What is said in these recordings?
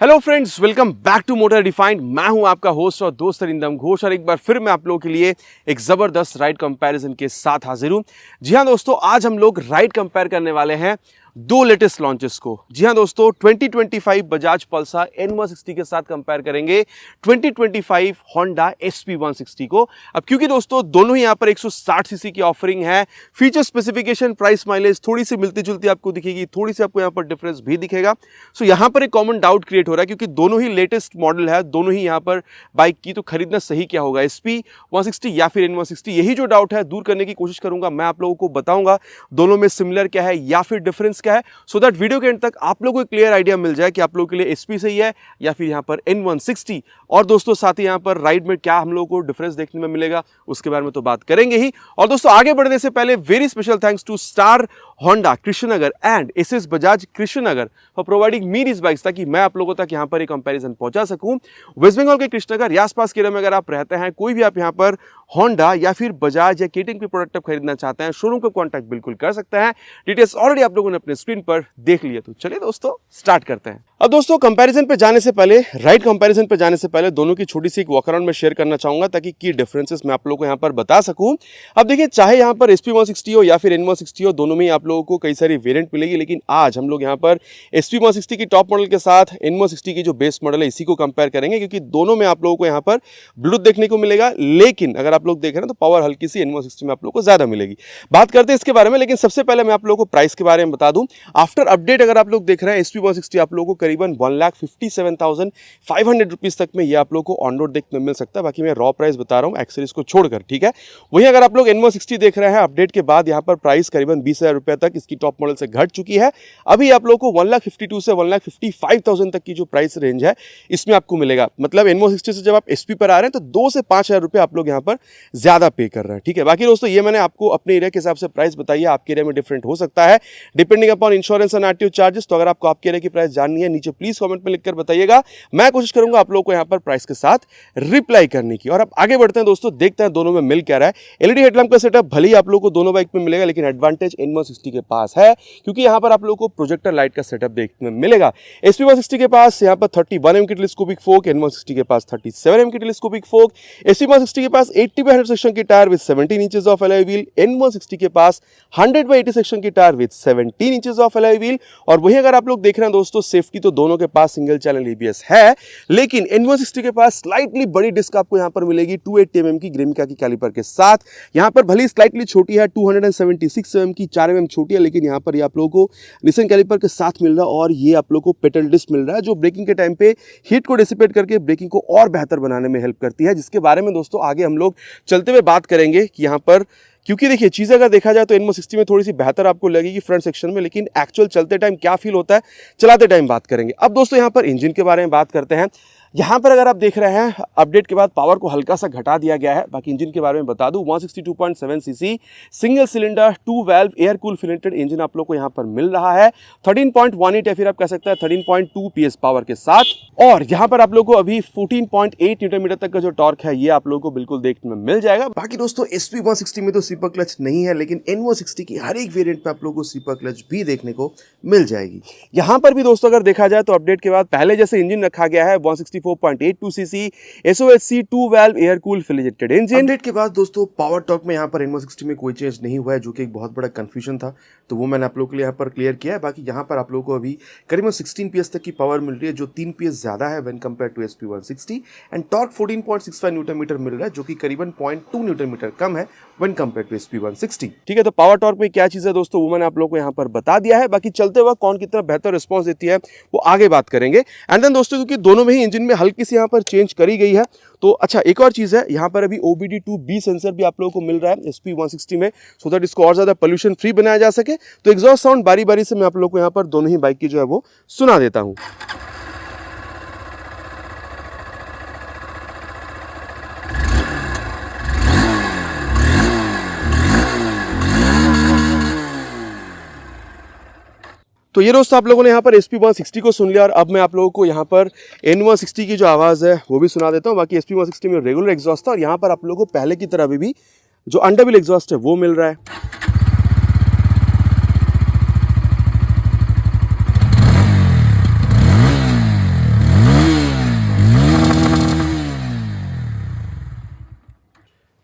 Hello friends, welcome back to motor defined. मैं हूं आपका होस्ट और दोस्त अरिंदम घोष और एक बार फिर मैं आप लोगों के लिए एक जबरदस्त राइड कंपैरिजन के साथ हाजिर हूं। जी हां दोस्तों, आज हम लोग राइड कंपेयर करने वाले हैं दो लेटेस्ट लॉन्चेस को। जी हां दोस्तों, 2025 बजाज पल्सर N160 के साथ कंपेयर करेंगे 2025 होंडा SP160 को। अब क्योंकि दोस्तों दोनों ही यहां पर 160 सीसी की ऑफरिंग है, फीचर स्पेसिफिकेशन, प्राइस, माइलेज थोड़ी सी मिलती जुलती आपको दिखेगी, थोड़ी सी आपको यहां पर डिफरेंस भी दिखेगा। सो यहां पर एक कॉमन डाउट क्रिएट हो रहा है क्योंकि दोनों ही लेटेस्ट मॉडल है, दोनों ही यहां पर बाइक की, तो खरीदना सही क्या होगा, SP160 या फिर N160? यही जो डाउट है दूर करने की कोशिश करूंगा। मैं आप लोगों को बताऊंगा दोनों में सिमिलर क्या है या फिर डिफरेंस क्या है, सो दैट वीडियो के एंड तक आप लोगों को क्लियर आइडिया मिल जाए कि आप लोगों के लिए SP सही है या फिर यहां पर N160। और दोस्तों साथ ही यहां पर राइड में क्या हम लोगों को डिफरेंस देखने में मिलेगा उसके बारे में तो बात करेंगे ही। और दोस्तों आगे बढ़ने से पहले very special thanks to star Honda Krishnanagar and SS Bajaj Krishnanagar for providing me this bikes, ताकि मैं आप लोगों तक यहां पर एक कंपैरिजन पहुंचा सकूं। वेस्ट बंगाल के कृष्णनगर या आसपास के एरिया में अगर आप रहते हैं, कोई भी आप यहां पर होंडा या फिर बजाज या केटिंग के प्रोडक्ट आप खरीदना चाहते हैं, शोरूम को कांटेक्ट बिल्कुल कर सकते हैं। डिटेल्स ऑलरेडी आप लोगों ने अपने स्क्रीन पर देख लिया, तो चलिए दोस्तों स्टार्ट करते हैं। अब दोस्तों कंपैरिजन पे जाने से पहले, राइड कंपैरिजन पे जाने से पहले दोनों की छोटी सी एक वॉक अराउंड में शेयर करना चाहूंगा ताकि की डिफरेंसेस मैं आप लोगों को यहां पर बता सकूं। अब देखिए, चाहे यहां पर SP160 हो या फिर N160 हो, दोनों में ही आप लोगों को कई सारी वेरिएंट मिलेगी, लेकिन आज हम लोग यहां पर SP160 की टॉप मॉडल के साथ N160 की जो बेस मॉडल है इसी को कंपेयर करेंगे, क्योंकि दोनों में आप लोगों को यहां पर ब्लूटूथ देखने को मिलेगा, लेकिन अगर आप लोग देख रहे हैं तो पावर हल्की सी N160 में आप लोगों को ज्यादा मिलेगी। बात करते हैं इसके बारे में, लेकिन सबसे पहले मैं आप लोगों को प्राइस के बारे में बता दूं। आफ्टर अपडेट अगर आप लोग देख रहे हैं, SP160 आप लोगों को करीबन 1,57,500 रुपीज तक में ये आप लोगों को ऑन रोड देखने मिल सकता है। बाकी मैं रॉ प्राइस बता रहा हूं एक्सेसरीज को छोड़कर, ठीक है। वहीं अगर आप लोग N160 देख रहे हैं, अपडेट के बाद यहां पर प्राइस करीबन 20,000 रुपए तक इसकी टॉप मॉडल से घट चुकी है। अभी आप लोगों को 1,52,000 से 1,55,000 तक की जो प्राइस रेंज है इसमें आपको मिलेगा। मतलब N160 से जब आप SP पर आ रहे हैं तो 2 से 5,000 रुपए आप लोग यहां पर ज्यादा पे कर रहे हैं, ठीक है। बाकी दोस्तों ये मैंने आपको अपने एरिया के हिसाब से प्राइस बताई है, आपके एरिया में डिफरेंट हो सकता है depending upon insurance and RTO charges. तो अगर आपको आपके एरिया की प्राइस जाननी है, नीचे प्लीज कमेंट में लिखकर बताइएगा, मैं कोशिश करूंगा आप लोगों को यहां पर प्राइस के साथ रिप्लाई करने की। और अब आगे बढ़ते हैं दोस्तों, देखते हैं दोनों में मिल क्या रहा है। LED हेडलैम्प का सेटअप भले ही आप लोगों को दोनों बाइक में मिलेगा, लेकिन एडवांटेज N160 के पास है क्योंकि यहां पर आप लोगों को प्रोजेक्टर लाइट का सेटअप देखने में मिलेगा। SP160 के पास यहां पर 31 mm की टेलीस्कोपिक फोक, N160 के पास 37 mm की टेलीस्कोपिक फोक। SP160 के पास 80/100 सेक्शन की tyre with 17 inches of alloy wheel, N160 के पास 100/80 सेक्शन की tyre with 17 inches of alloy wheel. और वही अगर आप लोग देख रहे हैं दोस्तों, सेफ्टी तो दोनों के पास सिंगल चैनल ABS है, लेकिन N160 के पास स्लाइटली बड़ी डिस्क आपको यहां पर मिलेगी 280 mm की ग्रेमिका की कैलिपर के साथ। यहां पर भले स्लाइटली छोटी है, 276 mm की 4 mm छोटी है, लेकिन यहां पर ये आप लोगों को निसन कैलिपर के साथ मिल रहा है और ये आप लोगों को पेडल डिस्क मिल रहा है, जो ब्रेकिंग के टाइम पे हीट को डिसिपेट करके ब्रेकिंग को और बेहतर बनाने में हेल्प करती है, जिसके बारे में दोस्तों आगे हम लोग चलते हुए बात करेंगे कि यहां पर, क्योंकि देखिए चीज़ अगर देखा जाए तो N160 में थोड़ी सी बेहतर आपको लगेगी फ्रंट सेक्शन में, लेकिन एक्चुअल चलते टाइम क्या फील होता है चलाते टाइम बात करेंगे। अब दोस्तों यहाँ पर इंजन के बारे में बात करते हैं। यहाँ पर अगर आप देख रहे हैं, अपडेट के बाद पावर को हल्का सा घटा दिया गया है। बाकी इंजन के बारे में बता दूं, 162.7 CC single cylinder 2 valve air cool filleted engine आप लोग को यहाँ पर मिल रहा है 13.18 या फिर आप कह सकते हैं 13.2 PS पावर के साथ। और यहाँ पर आप लोग को अभी 14.8 न्यूटन मीटर तक का जो टॉर्क है ये आप लोगों को बिल्कुल देखने में मिल जाएगा। बाकी दोस्तों SP160 में तो स्लीपर क्लच नहीं है, लेकिन N160 की हर एक वेरिएंट पे आप लोगों को स्लीपर क्लच भी देखने को मिल जाएगी। यहाँ पर भी दोस्तों अगर देखा जाए तो अपडेट के बाद पहले जैसे इंजन रखा गया है 164.82 CC SOHC 2 valve air cool filleted engine. Update के बाद दोस्तों पावर टॉर्क में यहाँ पर N160 में कोई चेंज नहीं हुआ है, जो कि एक बहुत बड़ा कंफ्यूजन था, तो वो मैंने आप लोगों के लिए यहाँ पर क्लियर किया है। बाकी यहाँ पर आप लोगों को अभी करीबन 16 PS तक की पावर मिल रही है, जो 3 PS ज्यादा है when compare to SP160, and torque 14.65 newton meter मिल रहा है, जो कि करीबन 0.2 न्यूटन मीटर कम है व्हेन कंपेयर टू SP160, ठीक है। तो पावर टॉर्क में क्या चीज है दोस्तों वो मैंने आप लोगों को यहाँ पर बता दिया है। बाकी चलते वक्त कौन कितना बेहतर रिस्पॉन्स देती है वो आगे बात करेंगे। एंड देन दोस्तों क्योंकि दोनों में ही इंजन में हल्की सी यहाँ पर चेंज करी गई है, तो अच्छा एक और चीज है, यहाँ पर अभी OBD2B सेंसर भी आप लोगों को मिल रहा है SP160 में, सो दैट इसको और ज्यादा पोल्यूशन फ्री बनाया जा सके। तो एग्जॉस्ट साउंड बारी बारी से मैं आप लोगों को यहाँ पर दोनों ही बाइक की जो है वो सुना देता हूँ। तो ये दोस्तों आप लोगों ने यहाँ पर SP160 को सुन लिया, और अब मैं आप लोगों को यहाँ पर N160 की जो आवाज़ है वो भी सुना देता हूँ। बाकी SP160 में रेगुलर एग्जॉस्ट था, और यहाँ पर आप लोगों को पहले की तरह भी जो अंडरव्हील एग्जॉस्ट है वो मिल रहा है।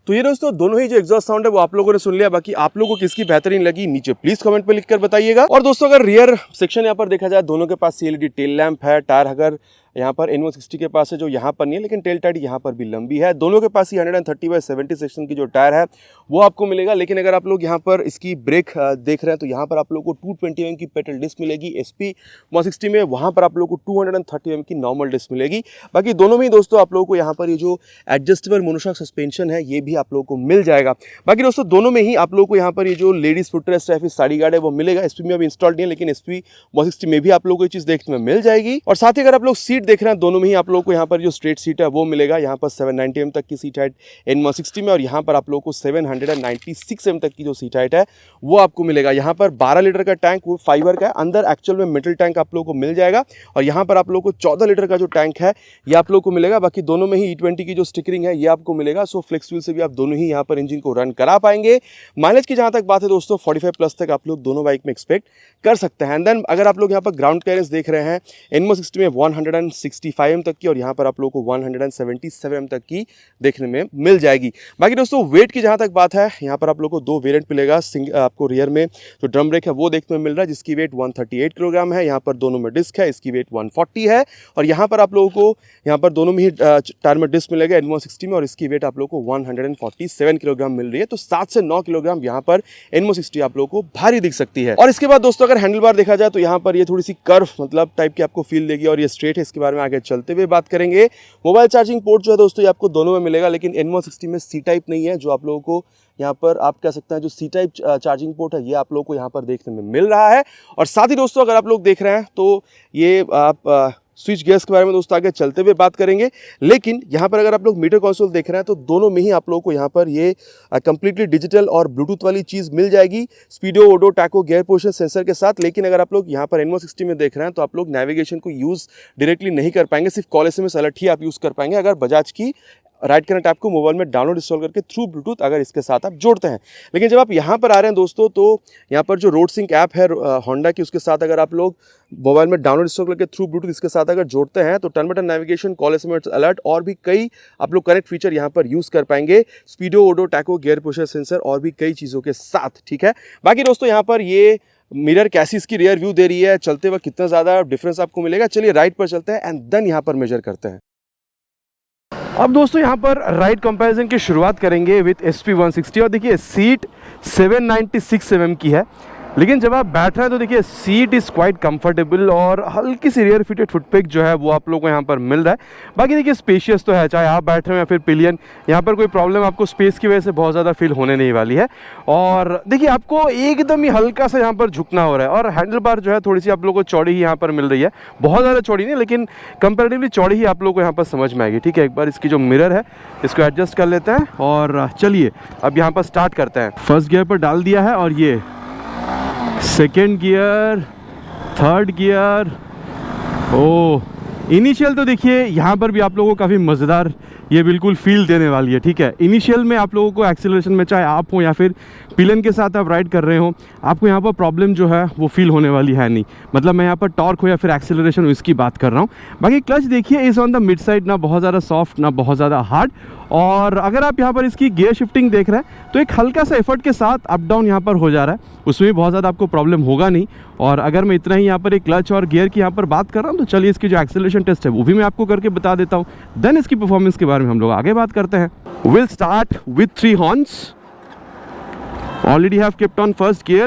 तो ये दोस्तों दोनों ही जो एग्जॉस्ट साउंड है वो आप लोगों ने सुन लिया। बाकी आप लोगों को किसकी बेहतरीन लगी नीचे प्लीज कमेंट पे लिखकर बताइएगा। और दोस्तों अगर रियर सेक्शन यहाँ पर देखा जाए, दोनों के पास CLED टेल लैंप है। टायर अगर यहाँ पर N160 के पास है जो यहाँ पर नहीं है, लेकिन टेल टाइट यहाँ पर भी लंबी है। दोनों के पास ही 130/70 सेक्शन की जो टायर है वो आपको मिलेगा। लेकिन अगर आप लोग यहाँ पर इसकी ब्रेक देख रहे हैं तो यहाँ पर आप लोगों को 220 mm की पेट्रोल डिस्क मिलेगी। SP 160 में वहाँ पर आप लोगों को 230 mm की नॉर्मल डिस्क मिलेगी। बाकी दोनों में ही दोस्तों आप लोगों को यहाँ पर ये जो एडजस्टेबल मोनोशॉक सस्पेंशन है ये भी आप लोगों को मिल जाएगा। बाकी दोस्तों दोनों में ही आप लोगों को यहाँ पर ये जो लेडीज फुटरेस्ट है फिर साइड गार्ड है वो मिलेगा। SP में अभी इंस्टॉल्ड नहीं है, लेकिन SP 160 में भी आप लोगों को ये चीज़ देखने में मिल जाएगी। और साथ ही अगर आप लोग सीट देख रहे हैं, दोनों में ही आप लोगों को यहाँ पर जो स्ट्रेट सीट है वो मिलेगा। यहाँ पर 790 mm तक की सीट हाइट N160 में, और यहाँ पर आप लोगों को 796 mm तक की जो सीट हाइट है वो आपको मिलेगा। यहाँ पर 12 लीटर का टैंक वो फाइबर का है, अंदर एक्चुअल में मेटल टैंक आप लोगों को मिल जाएगा। और यहाँ पर आप लोगों को 14 लीटर का जो टैंक है ये आप लोगों को मिलेगा। बाकी दोनों में ही E20 की जो स्टिकरिंग है ये आपको मिलेगा। सो फ्लेक्स व्हील से भी आप दोनों ही यहाँ पर इंजन को रन करा पाएंगे। माइलेज की जहाँ तक बात है दोस्तों 45+ तक आप लोग दोनों बाइक में एक्सपेक्ट कर सकते हैं। एंड देन अगर आप लोग यहाँ पर ग्राउंड क्लियरेंस देख रहे हैं, N160 में 165 mm तक की, और यहाँ पर आप लोगों को 177 mm तक की देखने में मिल जाएगी। बाकी दोस्तों वेट की जहाँ तक बात है, यहाँ पर आप लोगों को 2 वेरिएंट मिलेगा। आपको रियर में जो ड्रम ब्रेक है वो देखने में मिल रहा है जिसकी वेट 138 किलोग्राम है। यहाँ पर दोनों में डिस्क है, इसकी वेट 140 है। और यहाँ पर आप लोगों को यहाँ पर दोनों में ही टायर में डिस्क मिलेगा N160 में, और इसकी वेट आप लोगों को 147 किलोग्राम मिल रही है। तो 7 से 9 किलोग्राम यहाँ पर N160 आप लोगों को भारी दिख सकती है। और इसके बाद दोस्तों अगर हैंडल बार देखा जाए तो यहाँ पर ये थोड़ी सी कर्व मतलब टाइप की आपको फील देगी, और ये स्ट्रेट है। इसके बारे में आगे चलते हुए बात करेंगे। मोबाइल चार्जिंग पोर्ट जो है दोस्तों ये आपको दोनों में मिलेगा, लेकिन N160 में C टाइप नहीं है, जो आप लोगों को यहाँ पर आप कह सकते हैं जो C टाइप चार्जिंग पोर्ट है ये आप लोगों को यहाँ पर देखने में मिल रहा है। और साथ ही दोस्तों अगर आप लोग देख रहे हैं तो ये आप स्विच गियर्स के बारे में दोस्तों आगे चलते हुए बात करेंगे। लेकिन यहाँ पर अगर आप लोग मीटर कंसोल देख रहे हैं तो दोनों में ही आप लोगों को यहाँ पर ये कंप्लीटली डिजिटल और ब्लूटूथ वाली चीज़ मिल जाएगी, स्पीडो, ओडो, टैको, गियर पोजिशन सेंसर के साथ। लेकिन अगर आप लोग यहाँ पर N160 में देख रहे हैं तो आप लोग नेविगेशन को यूज़ डायरेक्टली नहीं कर पाएंगे, सिर्फ कॉल SMS अलर्ट ही आप यूज़ कर पाएंगे अगर बजाज की राइड कनेक्ट ऐप को मोबाइल में डाउनलोड इंस्टॉल करके थ्रू ब्लूटूथ अगर इसके साथ आप जोड़ते हैं। लेकिन जब आप यहाँ पर आ रहे हैं दोस्तों तो यहाँ पर जो रोड सिंक ऐप है होंडा की, उसके साथ अगर आप लोग मोबाइल में डाउनलोड इंस्टॉल करके थ्रू ब्लूटूथ इसके साथ अगर जोड़ते हैं तो turn by turn navigation, call SMS alert और भी कई आप लोग कनेक्ट फीचर यहाँ पर यूज़ कर पाएंगे, स्पीडो, ओडो, टैको, गियर पोजिशन सेंसर और भी कई चीज़ों के साथ। ठीक है, बाकी दोस्तों यहाँ पर ये मिरर कैसी इसकी रियर व्यू दे रही है, चलते वक्त कितना ज़्यादा डिफरेंस आपको मिलेगा। चलिए राइट पर चलते हैं एंड देन यहाँ पर मेजर करते हैं। अब दोस्तों यहाँ पर राइड कंपैरिजन की शुरुआत करेंगे विथ SP 160। और देखिए सीट 796 mm की है, लेकिन जब आप बैठ रहे हैं तो देखिए सीट इज़ क्वाइट कंफर्टेबल और हल्की सी रियर फिटेड फुटपेग जो है वो आप लोगों को यहाँ पर मिल रहा है। बाकी देखिए स्पेशियस तो है, चाहे आप बैठ रहे हैं या फिर पिलियन, यहाँ पर कोई प्रॉब्लम आपको स्पेस की वजह से बहुत ज़्यादा फील होने नहीं वाली है। और देखिए आपको एकदम ही हल्का सा यहाँ पर झुकना हो रहा है, और हैंडल बार जो है थोड़ी सी आप लोगों को चौड़ी ही यहाँ पर मिल रही है, बहुत ज़्यादा चौड़ी नहीं लेकिन कंपेरेटिवली चौड़ी ही आप लोगों को यहाँ पर समझ में आएगी। ठीक है, एक बार इसकी जो मिरर है इसको एडजस्ट कर लेते हैं और चलिए अब यहाँ पर स्टार्ट करते हैं। फर्स्ट गियर पर डाल दिया है और ये second gear, third gear. Initial तो देखिए यहाँ पर भी आप लोगों को काफ़ी मज़ेदार ये बिल्कुल फील देने वाली है। ठीक है, इनिशियल में आप लोगों को एक्सेलरेशन में चाहे आप हो या फिर पिलन के साथ आप राइड कर रहे हो, आपको यहाँ पर प्रॉब्लम जो है वो फील होने वाली है नहीं। मतलब मैं यहाँ पर टॉर्क हो या फिर एक्सेलरेशन हो इसकी बात कर रहा हूँ। बाकी क्लच देखिए is on the mid side, ना बहुत ज़्यादा सॉफ्ट ना बहुत ज़्यादा हार्ड। और अगर आप यहाँ पर इसकी गियर शिफ्टिंग देख रहे हैं तो एक हल्का सा एफर्ट के साथ अप डाउन यहाँ पर हो जा रहा है, उसमें भी बहुत ज़्यादा आपको प्रॉब्लम होगा नहीं। और अगर मैं इतना ही यहाँ पर एक क्लच और गियर की यहाँ पर बात कर रहा हूँ तो चलिए इसकी जो एक्सेलरेशन टेस्ट है वो भी मैं आपको करके बता देता हूँ, देन इसकी परफॉर्मेंस के बारे में हम लोग आगे बात करते हैं। Will start with 3 horns. Already have kept on first gear.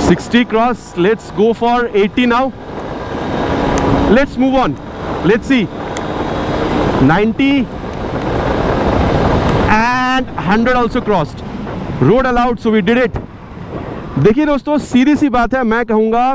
$60 cross. Let's go for 80 now. Let's move on. Let's see. 90 and 100 also crossed. Road allowed, so we did it. देखिए दोस्तों सीधी सी बात है, मैं कहूँगा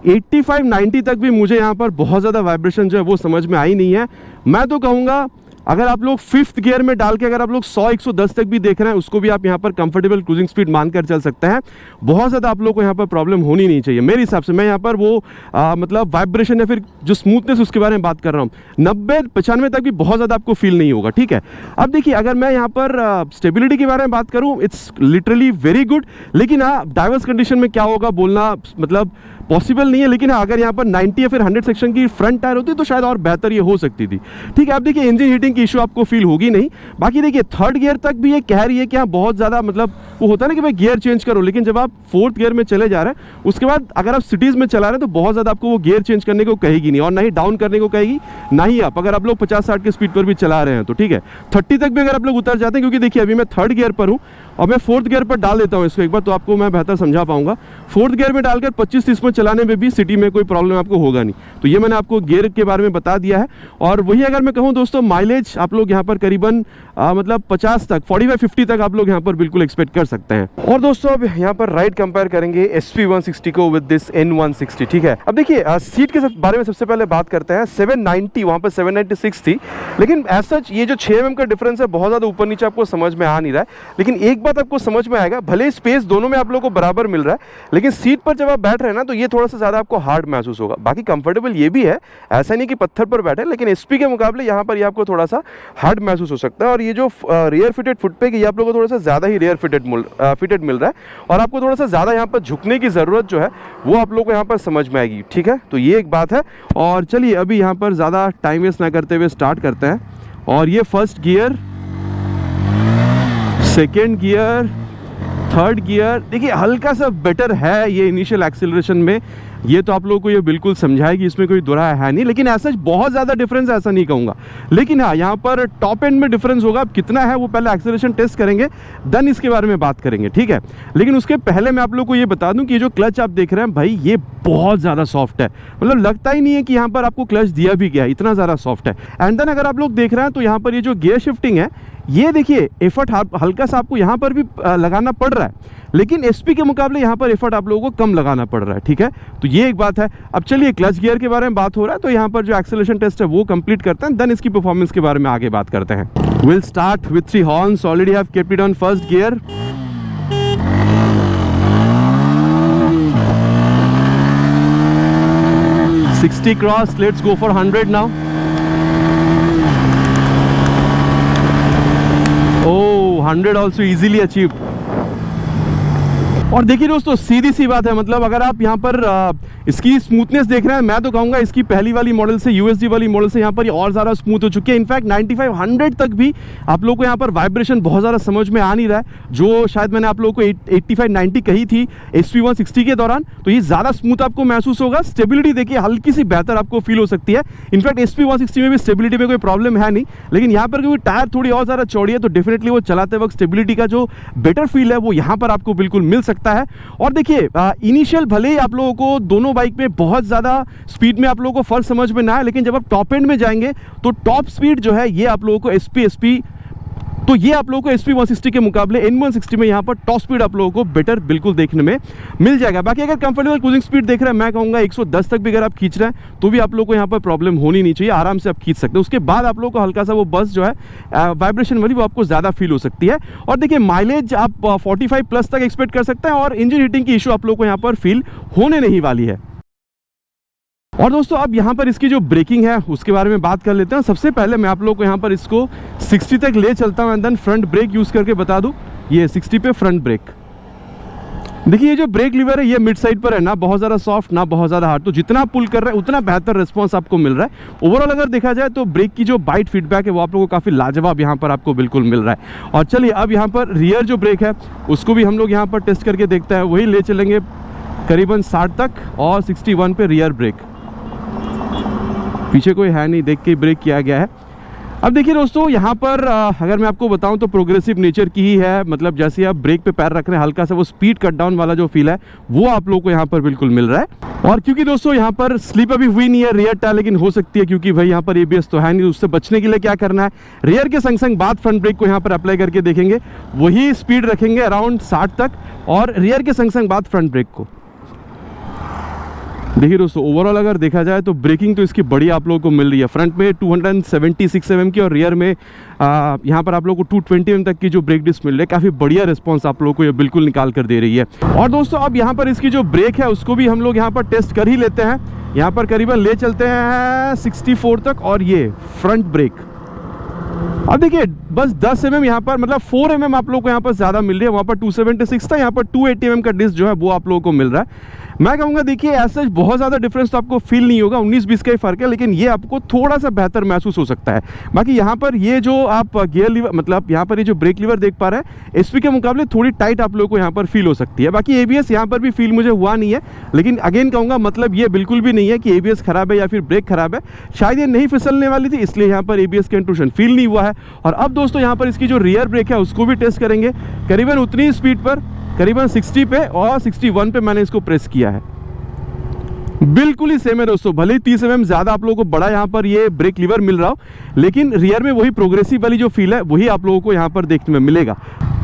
85-90 तक भी मुझे यहाँ पर बहुत ज़्यादा वाइब्रेशन जो है वो समझ में आई नहीं है। मैं तो कहूँगा अगर आप लोग 5th गियर में डाल के अगर आप लोग 100-110 तक भी देख रहे हैं, उसको भी आप यहाँ पर कंफर्टेबल क्रूजिंग स्पीड मानकर चल सकते हैं। बहुत ज़्यादा आप लोग को यहाँ पर प्रॉब्लम होनी नहीं चाहिए मेरे हिसाब से। मैं यहाँ पर वो मतलब वाइब्रेशन या फिर जो स्मूथनेस उसके बारे में बात कर रहा हूँ, 90-95 तक भी बहुत ज़्यादा आपको फील नहीं होगा, ठीक है। अब देखिए, अगर मैं यहाँ पर स्टेबिलिटी के बारे में बात करूँ, इट्स लिटरली वेरी गुड। लेकिन हाँ, डाइवर्स कंडीशन में क्या होगा बोलना मतलब पॉसिबल नहीं है। लेकिन हाँ, अगर यहाँ पर 90 या फिर 100 सेक्शन की फ्रंट टायर होती तो शायद और बेहतर ये हो सकती थी, ठीक है। आप देखिए, इंजन हीटिंग की इशू आपको फील होगी नहीं। बाकी देखिए, 3rd गियर तक भी ये कह रही है कि हाँ बहुत ज़्यादा मतलब वो होता है ना कि भाई गियर चेंज करो, लेकिन जब आप 4th गियर में चले जा रहे हैं, उसके बाद अगर आप सिटीज़ में चला रहे हैं तो बहुत ज़्यादा आपको वो गियर चेंज करने को कहेगी नहीं, और ना ही डाउन करने को कहेगी, ना ही आप अगर आप लोग 50-60 की स्पीड पर भी चला रहे हैं तो, ठीक है। 30 तक भी अगर आप लोग उतर जाते हैं, क्योंकि देखिए अभी मैं 3rd गियर पर हूँ और मैं 4th गियर पर डाल देता हूँ इसको एक बार, तो आपको मैं बेहतर समझा पाऊंगा। 4th गियर में डालकर 25-30 में चलाने में भी सिटी में कोई प्रॉब्लम आपको होगा नहीं। तो ये मैंने आपको गियर के बारे में बता दिया है। और वही अगर मैं कहूँ दोस्तों, माइलेज आप लोग यहाँ पर करीबन मतलब 50 तक 45-50 तक आप लोग यहाँ पर बिल्कुल एक्सपेक्ट कर सकते हैं। और दोस्तों अब यहाँ पर राइड कंपेयर करेंगे SP160 को विद दिस N160, ठीक है। अब देखिए, सीट के बारे में सबसे पहले बात करते हैं। 790 वहाँ पर 796 थी, लेकिन एज सच ये जो 6 mm का डिफरेंस है बहुत ज़्यादा ऊपर नीचे आपको समझ में आ नहीं रहा है। लेकिन एक बात आपको समझ में आएगा, भले स्पेस दोनों में आप लोगों को बराबर मिल रहा है, लेकिन सीट पर जब आप बैठ रहे हैं ना तो ये थोड़ा सा ज़्यादा आपको हार्ड महसूस होगा। बाकी कंफर्टेबल ये भी है, ऐसा नहीं कि पत्थर पर बैठे, लेकिन SP के मुकाबले यहाँ पर ये आपको थोड़ा सा हार्ड महसूस हो सकता है। और ये जो रियर फिटेड फुटपैक ये आप लोगों को थोड़ा सा ज़्यादा ही रियर फिटेड मिल रहा है, और आपको थोड़ा सा ज़्यादा यहाँ पर झुकने की ज़रूरत जो है वो आप लोगों को यहाँ पर समझ में आएगी, ठीक है। तो ये एक बात है। और चलिए अभी यहाँ पर ज़्यादा टाइम वेस्ट ना करते हुए स्टार्ट करते हैं। और ये 1st gear, 2nd gear, 3rd gear, देखिए हल्का सा बेटर है ये इनिशियल एक्सीलरेशन में, ये तो आप लोगों को ये बिल्कुल समझाएगी, इसमें कोई दुरा है नहीं। लेकिन ऐसा बहुत ज़्यादा डिफरेंस ऐसा नहीं कहूँगा, लेकिन हाँ यहाँ पर टॉप एंड में डिफरेंस होगा। अब कितना है वो पहले एक्सीलरेशन टेस्ट करेंगे, देन इसके बारे में बात करेंगे, ठीक है। लेकिन उसके पहले मैं आप लोगों को ये बता दूं कि ये जो क्लच आप देख रहे हैं भाई, ये बहुत ज़्यादा सॉफ्ट है। मतलब लगता ही नहीं है कि यहाँ पर आपको क्लच दिया भी गया, इतना ज़्यादा सॉफ्ट है। एंड देन अगर आप लोग देख रहे हैं तो यहाँ पर ये जो गियर शिफ्टिंग है, ये देखिए एफर्ट हल्का सा आपको यहाँ पर भी लगाना पड़ रहा है, लेकिन SP के मुकाबले यहाँ पर एफर्ट आप लोगों को कम लगाना पड़ रहा है, ठीक है। तो ये एक बात है। अब चलिए क्लच गियर के बारे में बात हो रहा है, तो यहाँ पर जो एक्सेलरेशन टेस्ट है वो कंप्लीट करते हैं, देन इसकी परफॉर्मेंस के बारे में आगे बात करते हैं। Will start with 3 horns, already have kept it on 1st gear. $60 cross, let's go for 100 now. Oh, 100 also easily achieved। और देखिए दोस्तों, सीधी सी बात है, मतलब अगर आप यहाँ पर इसकी स्मूथनेस देख रहे हैं, मैं तो कहूँगा इसकी पहली वाली मॉडल से, USD वाली मॉडल से यहाँ पर ये और ज़्यादा स्मूथ हो चुकी है। इनफैक्ट 95-100 तक भी आप लोगों को यहाँ पर वाइब्रेशन बहुत ज़्यादा समझ में आ नहीं रहा है, जो शायद मैंने आप लोगों को 85-90 कही थी SP160 के दौरान, तो ये ज़्यादा स्मूथ आपको महसूस होगा। स्टेबिलिटी देखिए हल्की सी बेहतर आपको फील हो सकती है। इनफैक्ट SP160 में भी स्टेबिलिटी में कोई प्रॉब्लम है नहीं, लेकिन यहाँ पर क्योंकि टायर थोड़ी और ज़्यादा चौड़ी है, तो डेफिनेटली वो चलाते वक्त स्टेबिलिटी का जो बेटर फील है वो यहाँ पर आपको बिल्कुल मिल सकता है। और देखिए इनिशियल भले ही आप लोगों को दोनों बाइक में बहुत ज़्यादा स्पीड में आप लोगों को फर्क समझ में ना आए, लेकिन जब आप टॉप एंड में जाएंगे तो टॉप स्पीड जो है ये आप लोगों को SP160 के मुकाबले N160 में यहाँ पर टॉप स्पीड आप लोगों को बेटर बिल्कुल देखने में मिल जाएगा। बाकी अगर कंफर्टेबल क्रूजिंग स्पीड देख रहे हैं, मैं कहूँगा 110 तक भी अगर आप खींच रहे हैं तो भी आप लोगों को यहाँ पर प्रॉब्लम होनी नहीं चाहिए, आराम से आप खींच सकते हैं। उसके बाद आप लोगों को हल्का सा वो बस जो है वाइब्रेशन वाली वो आपको ज़्यादा फील हो सकती है। और देखिए माइलेज आप 45+ तक एक्सपेक्ट कर सकते हैं, और इंजन हीटिंग की इशू आप लोगों को यहाँ पर फील होने नहीं वाली है। और दोस्तों अब यहाँ पर इसकी जो ब्रेकिंग है उसके बारे में बात कर लेते हैं। सबसे पहले मैं आप लोगों को यहाँ पर इसको 60 तक ले चलता हूँ, and then front brake use करके बता दूँ। ये 60 पे फ्रंट ब्रेक, देखिए ये जो ब्रेक लीवर है ये मिड साइड पर है, ना बहुत ज़्यादा सॉफ्ट ना बहुत ज़्यादा हार्ड, तो जितना पुल कर रहा है उतना बेहतर रिस्पॉन्स आपको मिल रहा है। ओवरऑल अगर देखा जाए तो ब्रेक की जो बाइट फीडबैक है वो आप लोगों को काफ़ी लाजवाब यहाँ पर आपको बिल्कुल मिल रहा है। और चलिए अब यहाँ पर रियर जो ब्रेक है उसको भी हम लोग यहाँ पर टेस्ट करके देखते हैं। वही ले चलेंगे करीबन 60 तक, और 61 पे रियर ब्रेक, पीछे कोई है नहीं, देख के ब्रेक किया गया है। अब देखिए दोस्तों यहाँ पर अगर मैं आपको बताऊं तो प्रोग्रेसिव नेचर की ही है, मतलब जैसे आप ब्रेक पे पैर रख रहे हैं हल्का सा वो स्पीड कट डाउन वाला जो फील है वो आप लोगों को यहाँ पर बिल्कुल मिल रहा है। और क्योंकि दोस्तों यहाँ पर स्लिप अभी हुई नहीं है रियर टायर, लेकिन हो सकती है क्योंकि भाई यहाँ पर ABS तो है नहीं, उससे बचने के लिए क्या करना है, रियर के संग संग बाद फ्रंट ब्रेक को यहाँ पर अप्लाई करके देखेंगे, वही स्पीड रखेंगे अराउंड 60 तक, और रियर के संग संग बाद फ्रंट ब्रेक को। देखिए दोस्तों, ओवरऑल अगर देखा जाए तो ब्रेकिंग तो इसकी बढ़िया आप लोगों को मिल रही है। फ्रंट में 276 mm की और रियर में यहाँ पर आप लोगों को 220 mm तक की जो ब्रेक डिस्क मिल रही है। काफ़ी बढ़िया रिस्पांस आप लोगों को ये बिल्कुल निकाल कर दे रही है। और दोस्तों अब यहाँ पर इसकी जो ब्रेक है उसको भी हम लोग यहाँ पर टेस्ट कर ही लेते हैं। यहाँ पर करीबन ले चलते हैं 64 तक, और ये फ्रंट ब्रेक अब देखिए बस 10 mm यहाँ पर, मतलब 4 mm आप लोगों को यहाँ पर ज़्यादा मिल रही है। वहाँ पर 276 था, यहाँ पर 280 mm का डिस्क जो है वो आप लोगों को मिल रहा है। मैं कहूँगा देखिए ऐसा बहुत ज़्यादा डिफरेंस तो आपको फील नहीं होगा, 19-20 का ही फ़र्क है, लेकिन ये आपको थोड़ा सा बेहतर महसूस हो सकता है। बाकी यहाँ पर ये जो आप गियर लीवर, मतलब यहाँ पर ये जो ब्रेक लीवर देख पा रहे हैं, एसपी के मुकाबले थोड़ी टाइट आप लोगों को यहाँ पर फील हो सकती है। बाकी एबीएस यहाँ पर भी फील मुझे हुआ नहीं है, लेकिन अगेन कहूँगा मतलब ये बिल्कुल भी नहीं है कि एबीएस खराब है या फिर ब्रेक खराब है। शायद ये नहीं फिसलने वाली थी, इसलिए यहाँ पर एबीएस का इंट्रूशन फील नहीं हुआ है। और अब दोस्तों यहाँ पर इसकी जो रियर ब्रेक है उसको भी टेस्ट करेंगे, करीबन उतनी स्पीड पर, करीबन 60 पे और 61 पे मैंने इसको प्रेस किया है। बिल्कुल ही सेम है दोस्तों, भले ही 30 mm ज़्यादा आप लोगों को बड़ा यहाँ पर ये ब्रेक लीवर मिल रहा हो, लेकिन रियर में वही प्रोग्रेसिव वाली जो फील है वही आप लोगों को यहाँ पर देखने में मिलेगा।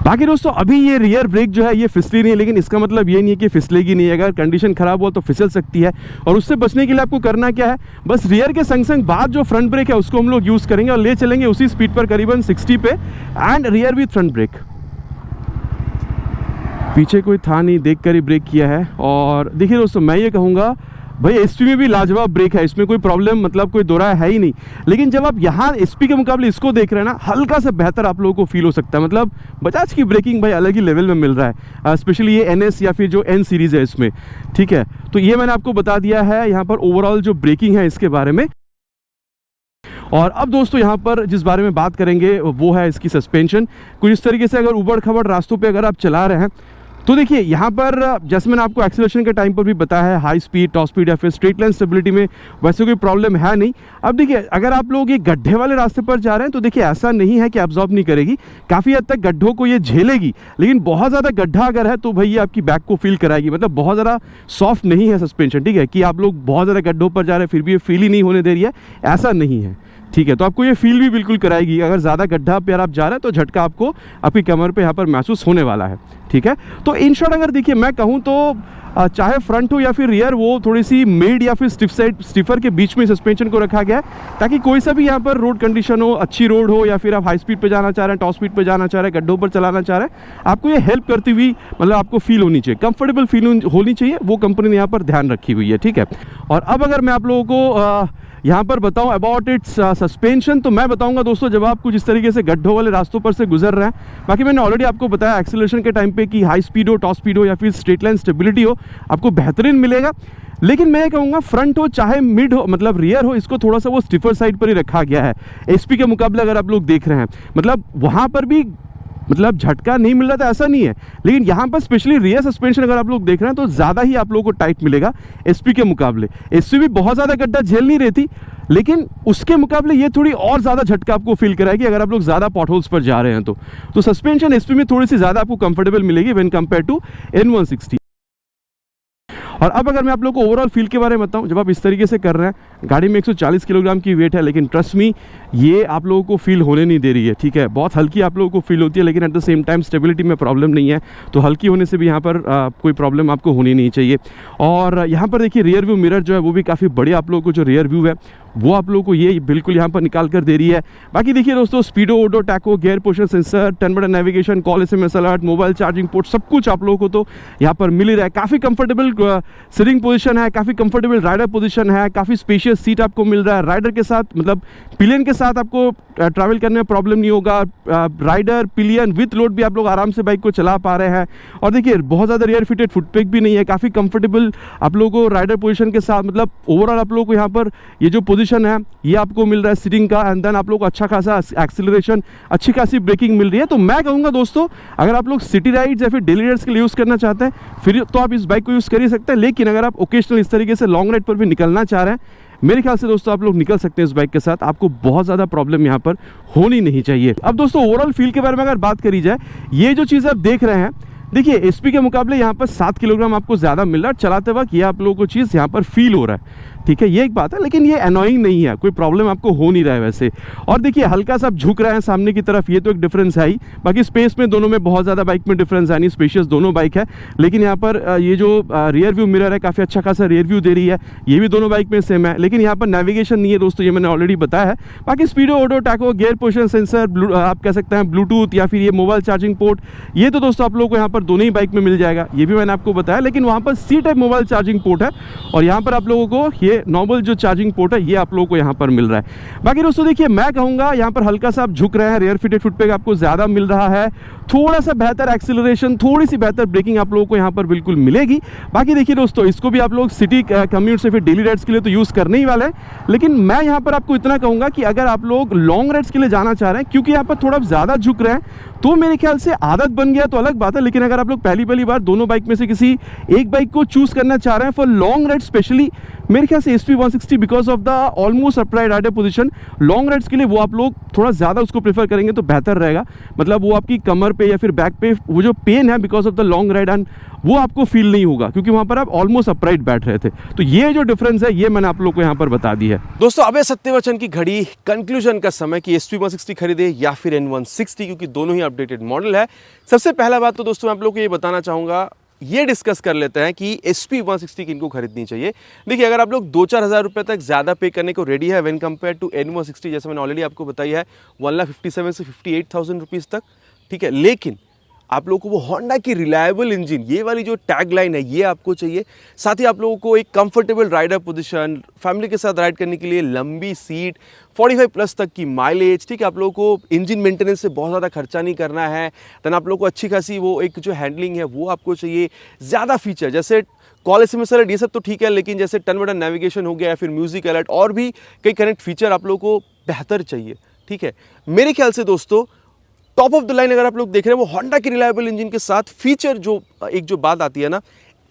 बाकी दोस्तों अभी ये रियर ब्रेक जो है ये फिसली नहीं है, लेकिन इसका मतलब ये नहीं है कि फिसलेगी नहीं है। अगर कंडीशन खराब हो तो फिसल सकती है, और उससे बचने के लिए आपको करना क्या है, बस रियर के संग संग बाद जो फ्रंट ब्रेक है उसको हम लोग यूज़ करेंगे और ले चलेंगे उसी स्पीड पर करीबन 60 पे, and rear with front brake. पीछे कोई था नहीं, देख कर ही ब्रेक किया है। और देखिए दोस्तों मैं ये कहूँगा भाई एसपी में भी लाजवाब ब्रेक है, इसमें कोई प्रॉब्लम मतलब कोई दो राय है ही नहीं। लेकिन जब आप यहाँ एसपी के मुकाबले इसको देख रहे हैं ना, हल्का सा बेहतर आप लोगों को फील हो सकता है। मतलब बजाज की ब्रेकिंग भाई अलग ही लेवल में मिल रहा है, स्पेशली ये एनएस या फिर जो एन सीरीज़ है इसमें, ठीक है। तो ये मैंने आपको बता दिया है यहाँ पर ओवरऑल जो ब्रेकिंग है इसके बारे में। और अब दोस्तों यहाँ पर जिस बारे में बात करेंगे वो है इसकी सस्पेंशन। कुछ इस तरीके से अगर उबड़ खबड़ रास्तों पे अगर आप चला रहे हैं तो देखिए यहाँ पर जैसे मैंने आपको एक्सीलरेशन के टाइम पर भी बताया है, हाई स्पीड, टॉप स्पीड या फिर स्ट्रेट लाइन स्टेबिलिटी में वैसे कोई प्रॉब्लम है नहीं। अब देखिए अगर आप लोग ये गड्ढे वाले रास्ते पर जा रहे हैं तो देखिए ऐसा नहीं है कि एब्जॉर्ब नहीं करेगी, काफ़ी हद तक गड्ढों को ये झेलेगी, लेकिन बहुत ज़्यादा गड्ढा अगर है तो भाई ये आपकी बैक को फील कराएगी। मतलब बहुत ज़्यादा सॉफ्ट नहीं है सस्पेंशन, ठीक है, कि आप लोग बहुत ज़्यादा गड्ढों पर जा रहे हैं फिर भी ये फील ही नहीं होने दे रही है, ऐसा नहीं है, ठीक है। तो आपको ये फील भी बिल्कुल कराएगी। अगर ज़्यादा गड्ढा पे आप जा रहे हैं तो झटका आपको आपकी कमर पे यहाँ पर महसूस होने वाला है, ठीक है। तो इन शॉर्ट अगर देखिए मैं कहूँ तो चाहे फ्रंट हो या फिर रियर, वो थोड़ी सी मिड या फिर स्टिफर के बीच में सस्पेंशन को रखा गया है, ताकि कोई सा भी यहाँ पर रोड कंडीशन हो, अच्छी रोड हो या फिर आप हाई स्पीड पे जाना चाह रहे हैं, टॉप स्पीड पे जाना चाह रहे हैं, गड्ढों पर चलाना चाह रहे हैं, आपको ये हेल्प करती हुई मतलब आपको फील होनी चाहिए, कंफर्टेबल फील होनी चाहिए, वो कंपनी ने यहाँ पर ध्यान रखी हुई है, ठीक है। और अब अगर मैं आप लोगों को यहाँ पर बताऊँ अबाउट इट्स सस्पेंशन, तो मैं बताऊँगा दोस्तों जब आप कुछ इस तरीके से गड्ढों वाले रास्तों पर से गुजर रहे हैं, बाकी मैंने ऑलरेडी आपको बताया एक्सीलरेशन के टाइम पे कि हाई स्पीड हो, टॉप स्पीड हो या फिर स्ट्रेट लाइन स्टेबिलिटी हो, आपको बेहतरीन मिलेगा। लेकिन मैं कहूँगा फ्रंट हो चाहे मिड हो मतलब रियर हो, इसको थोड़ा सा वो स्टिफर साइड पर ही रखा गया है एसपी के मुकाबले। अगर आप लोग देख रहे हैं मतलब वहाँ पर भी मतलब झटका नहीं मिल रहा था ऐसा नहीं है, लेकिन यहाँ पर स्पेशली रियर सस्पेंशन अगर आप लोग देख रहे हैं तो ज़्यादा ही आप लोगों को टाइट मिलेगा एसपी के मुकाबले। एसपी भी बहुत ज़्यादा गड्ढा झेल नहीं रही थी, लेकिन उसके मुकाबले ये थोड़ी और ज़्यादा झटका आपको फील कराएगी अगर आप लोग ज़्यादा पॉटहोल्स पर जा रहे हैं तो सस्पेंशन एसपी में थोड़ी सी ज़्यादा आपको कंफर्टेबल मिलेगी व्हेन कंपेयर टू N160। और अब अगर मैं आप लोगों को ओवरऑल फील के बारे में बताऊं, जब आप इस तरीके से कर रहे हैं, गाड़ी में 140 किलोग्राम की वेट है, लेकिन ट्रस्ट मी ये आप लोगों को फील होने नहीं दे रही है, ठीक है। बहुत हल्की आप लोगों को फील होती है, लेकिन at the same time stability में प्रॉब्लम नहीं है, तो हल्की होने से भी यहाँ पर कोई प्रॉब्लम आपको होनी नहीं चाहिए। और यहाँ पर देखिए रियर व्यू मिरर जो है वो भी काफ़ी बढ़िया आप लोगों को जो रियर व्यू है वो आप लोगों को ये बिल्कुल यहाँ पर निकाल कर दे रही है। बाकी देखिए दोस्तों speedo, odo, tacho, gear position sensor, turn button navigation, call SMS alert, mobile charging port, सब कुछ आप लोगों को तो यहाँ पर मिल ही रहा है। काफ़ी कंफर्टेबल सिटिंग पोजीशन है, काफ़ी कंफर्टेबल राइडर पोजीशन है, काफ़ी स्पेशियस सीट आपको मिल रहा है। राइडर के साथ मतलब पिलियन के साथ आपको ट्रैवल करने में प्रॉब्लम नहीं होगा। राइडर पिलियन विथ लोड भी आप लोग आराम से बाइक को चला पा रहे हैं। और देखिए बहुत ज़्यादा रियर फिटेड फुटपेक भी नहीं है, काफ़ी कंफर्टेबल आप लोगों को राइडर पोजीशन के साथ मतलब ओवरऑल आप लोगों को यहाँ पर ये जो पोजीशन है ये आपको मिल रहा है सिटिंग का, एंड देन आप लोग को अच्छा खासा एक्सीलरेशन, अच्छी खासी ब्रेकिंग मिल रही है। तो मैं कहूँगा दोस्तों अगर आप लोग सिटी राइड्स या फिर डेली राइड्स के लिए यूज़ करना चाहते हैं फिर तो आप इस बाइक को यूज़ कर ही सकते हैं, लेकिन अगर आप ओकेजनल इस तरीके से लॉन्ग राइड पर भी निकलना चाह रहे हैं, मेरे ख्याल से दोस्तों आप लोग निकल सकते हैं इस बाइक के साथ, आपको बहुत ज़्यादा प्रॉब्लम यहाँ पर होनी नहीं चाहिए। अब दोस्तों ओवरऑल फील के बारे में अगर बात करी जाए, ये जो चीज़ आप देख रहे हैं देखिए एसपी के मुकाबले यहाँ पर 7 किलोग्राम आपको ज़्यादा मिल रहा है, चलाते वक्त ये आप लोगों को चीज़ यहाँ पर फील हो रहा है, ठीक है, ये एक बात है, लेकिन ये अनोइंग नहीं है, कोई प्रॉब्लम आपको हो नहीं रहा है वैसे। और देखिए हल्का सा झुक रहा है सामने की तरफ, ये तो एक डिफरेंस है ही। बाकी स्पेस में दोनों में बहुत ज़्यादा बाइक में डिफरेंस है नहीं, स्पेशियस दोनों बाइक है। लेकिन यहाँ पर ये जो रियर व्यू मिरर है काफ़ी अच्छा खासा रियर व्यू दे रही है, ये भी दोनों बाइक में सेम है। लेकिन यहाँ पर नेविगेशन नहीं है दोस्तों, ये मैंने ऑलरेडी बताया है। बाकी speedo, auto, tacho, gear position sensor, आप कह सकते हैं ब्लूटूथ या फिर ये मोबाइल चार्जिंग पोर्ट, ये तो दोस्तों आप लोगों को यहाँ पर दोनों ही बाइक में मिल जाएगा, ये भी मैंने आपको बताया। लेकिन वहाँ पर C type mobile charging port है और यहाँ पर आप लोगों को ये नॉर्मल जो चार्जिंग पोर्ट है ये आप लोगों को यहाँ पर मिल रहा है। बाकी दोस्तों देखिए मैं कहूँगा यहाँ पर हल्का सा आप झुक रहे हैं, रियर फिटेड फुट पे आपको ज़्यादा मिल रहा है, थोड़ा सा बेहतर एक्सीलरेशन, थोड़ी सी बेहतर ब्रेकिंग आप लोगों को यहाँ पर बिल्कुल मिलेगी। बाकी देखिए दोस्तों इसको भी आप लोग सिटी कम्यूट से फिर डेली राइड्स के लिए तो यूज़ करने ही वाले हैं। लेकिन मैं यहाँ पर आपको इतना कहूँगा कि अगर आप लोग लॉन्ग राइड्स के लिए जाना चाह रहे हैं, क्योंकि यहाँ पर थोड़ा ज़्यादा झुक रहे हैं, तो मेरे ख्याल से आदत बन गया तो अलग बात है। लेकिन अगर आप लोग पहली बार दोनों बाइक में से किसी एक बाइक को चूज़ करना चाह रहे हैं फॉर लॉन्ग राइड स्पेशली, मेरे ख्याल से SP160 because of the almost upright rider position long rides के लिए वो आप लोग थोड़ा ज़्यादा उसको प्रेफर करेंगे तो बेहतर रहेगा। मतलब वो आपकी कमर पे या फिर बैक पे वो जो पेन है because of the long ride and वो आपको फील नहीं होगा, क्योंकि वहाँ पर आप ऑलमोस्ट अपराइट बैठ रहे थे। तो ये जो डिफरेंस है ये मैंने आप लोग को यहाँ पर बता दी है। दोस्तों अभय सत्यवचन की घड़ी कंक्लूजन का समय कि SP160 खरीदे या फिर N160, क्योंकि दोनों ही अपडेटेड मॉडल है। सबसे पहला बात तो दोस्तों मैं आप लोग को ये बताना चाहूँगा, ये डिस्कस कर लेते हैं कि SP160 किनको खरीदनी चाहिए। देखिए अगर आप लोग 2-4 हज़ार रुपये तक ज़्यादा पे करने को रेडी है व्हेन कंपेयर टू N160, जैसे मैंने ऑलरेडी आपको बताई है 1,57,000 से 58,000 रुपीज़ तक, ठीक है। लेकिन आप लोगों को वो होंडा की रिलायबल इंजन, ये वाली जो टैग लाइन है ये आपको चाहिए। साथ ही आप लोगों को एक कंफर्टेबल राइडर पोजीशन, फैमिली के साथ राइड करने के लिए लंबी सीट, 45+ तक की माइलेज, ठीक है। आप लोगों को इंजन मेंटेनेंस से बहुत ज़्यादा खर्चा नहीं करना है। देन आप लोगों को अच्छी खासी वो एक जो हैंडलिंग है वो आपको चाहिए। ज़्यादा फीचर जैसे कॉल SMS अलर्ट ये सब तो ठीक है, लेकिन जैसे टर्न बटन नेविगेशन हो गया या फिर म्यूजिक अलर्ट और भी कई कनेक्ट फीचर आप लोगों को बेहतर चाहिए, ठीक है। मेरे ख्याल से दोस्तों टॉप ऑफ द लाइन अगर आप लोग देख रहे हैं वो होंडा की रिलायबल इंजन के साथ फीचर जो एक जो बात आती है ना,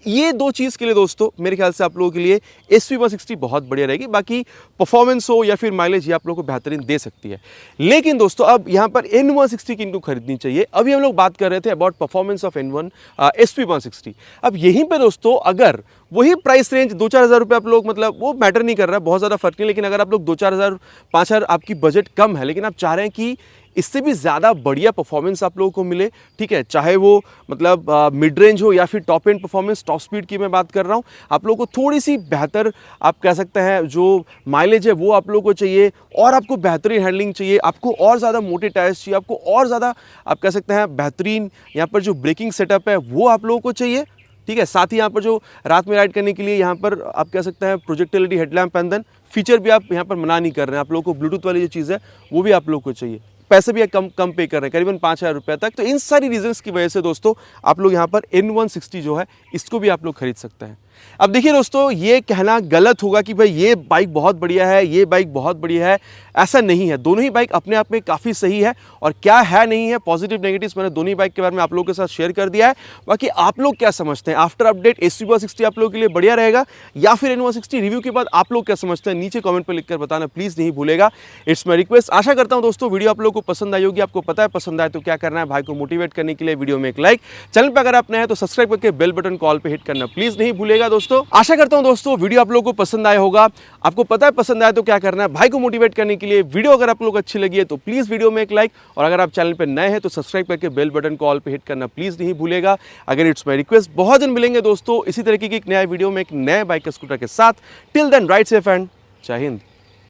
ये दो चीज़ के लिए दोस्तों मेरे ख्याल से आप लोगों के लिए SP160 बहुत बढ़िया रहेगी। बाकी परफॉर्मेंस हो या फिर माइलेज ये आप लोगों को बेहतरीन दे सकती है। लेकिन दोस्तों अब यहाँ पर N160 किनको खरीदनी चाहिए, अभी हम लोग बात कर रहे थे अबाउट परफॉर्मेंस ऑफ SP160। अब यहीं पे दोस्तों अगर वही प्राइस रेंज 2-4 हज़ार रुपये आप लोग, मतलब वो मैटर नहीं कर रहा है, बहुत ज़्यादा फर्क नहीं। लेकिन अगर आप लोग 2-4 हज़ार 5 हज़ार आपकी बजट कम है, लेकिन आप चाह रहे हैं कि इससे भी ज़्यादा बढ़िया परफॉर्मेंस आप लोगों को मिले, ठीक है, चाहे वो मतलब मिड रेंज हो या फिर top and performance, top speed की मैं बात कर रहा हूँ, आप लोगों को थोड़ी सी बेहतर आप कह सकते हैं जो माइलेज है वो आप लोगों को चाहिए, और आपको बेहतरीन हैंडलिंग चाहिए, आपको और ज़्यादा मोटे टायर्स चाहिए, आपको और ज़्यादा आप कह सकते हैं बेहतरीन यहाँ पर जो ब्रेकिंग सेटअप है वो आप लोगों को चाहिए, ठीक है। साथ ही यहाँ पर जो रात में राइड करने के लिए यहाँ पर आप कह सकते हैं project LED headlamp and then feature भी आप यहाँ पर मना नहीं कर रहे हैं, आप लोगों को ब्लूटूथ वाली जो चीज़ है वो भी आप लोगों को चाहिए। पैसे भी कम पे कर रहे हैं, करीबन 5,000 रुपये तक। तो इन सारी रीजंस की वजह से दोस्तों आप लोग यहाँ पर N160 जो है इसको भी आप लोग खरीद सकते हैं। अब देखिए दोस्तों ये कहना गलत होगा कि भाई ये बाइक बहुत बढ़िया है, ये बाइक बहुत बढ़िया है, ऐसा नहीं है। दोनों ही बाइक अपने आप में काफ़ी सही है, और क्या है नहीं है पॉजिटिव नेगेटिव्स मैंने दोनों ही बाइक के बारे में आप लोगों के साथ शेयर कर दिया है। बाकी आप लोग क्या समझते हैं, आफ्टर अपडेट SP160 आप लोगों के लिए बढ़िया रहेगा या फिर N160? रिव्यू के बाद आप लोग क्या समझते हैं नीचे कमेंट पर लिखकर बताना प्लीज़ नहीं भूलेगा, इट्स माई रिक्वेस्ट। आशा करता हूँ दोस्तों वीडियो आप लोगों को पसंद आई होगी। आपको पता है पसंद आए तो क्या करना है, भाई को मोटिवेट करने के लिए वीडियो में एक लाइक, चैनल पर अगर आप नए हैं तो सब्सक्राइब करके बेल बटन कॉल पे हिट करना प्लीज़ नहीं भूलेगा दोस्तों। आशा करता हूं दोस्तों वीडियो आप लोगों को पसंद आया होगा। आपको पता है पसंद आया तो क्या करना है, भाई को मोटिवेट करने के लिए वीडियो अगर आप लोग अच्छी लगी है तो प्लीज वीडियो में एक लाइक, और अगर आप चैनल पे नए हैं तो सब्सक्राइब करके बेल बटन कॉल पे हिट करना प्लीज नहीं भूलेगा। अगर इट्स माय रिक्वेस्ट। बहुत दिन मिलेंगे दोस्तों इसी तरीके की एक नया वीडियो में एक नए बाइक स्कूटर के साथ। Till then ride safe and Jai Hind.